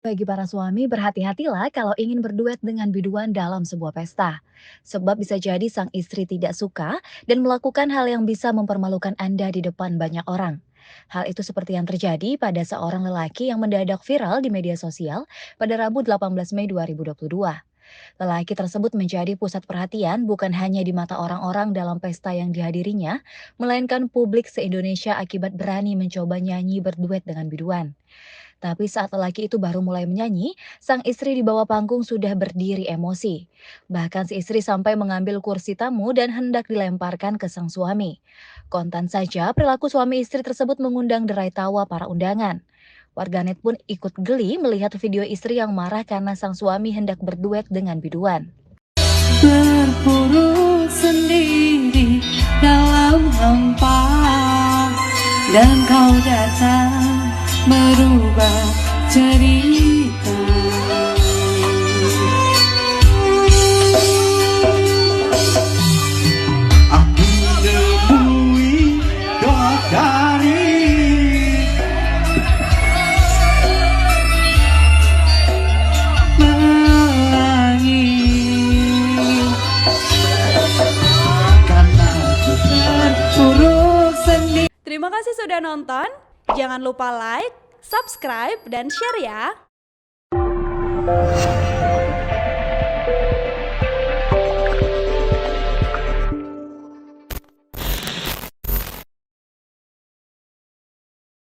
Bagi para suami, berhati-hatilah kalau ingin berduet dengan biduan dalam sebuah pesta. Sebab bisa jadi sang istri tidak suka dan melakukan hal yang bisa mempermalukan Anda di depan banyak orang. Hal itu seperti yang terjadi pada seorang lelaki yang mendadak viral di media sosial pada Rabu 18 Mei 2022. Lelaki tersebut menjadi pusat perhatian bukan hanya di mata orang-orang dalam pesta yang dihadirinya, melainkan publik se-Indonesia akibat berani mencoba nyanyi berduet dengan biduan. Tapi saat lelaki itu baru mulai menyanyi, sang istri di bawah panggung sudah berdiri emosi. Bahkan si istri sampai mengambil kursi tamu dan hendak dilemparkan ke sang suami. Kontan saja, perilaku suami istri tersebut mengundang derai tawa para undangan. Warganet pun ikut geli melihat video istri yang marah karena sang suami hendak berduet dengan biduan. Berpuruk sendiri dalam hampa, dan kau datang merubah cerita. Aku menemui doa dari melangit, karena aku terpuruk sendiri. Terima kasih sudah nonton. Jangan lupa like, subscribe, dan share ya.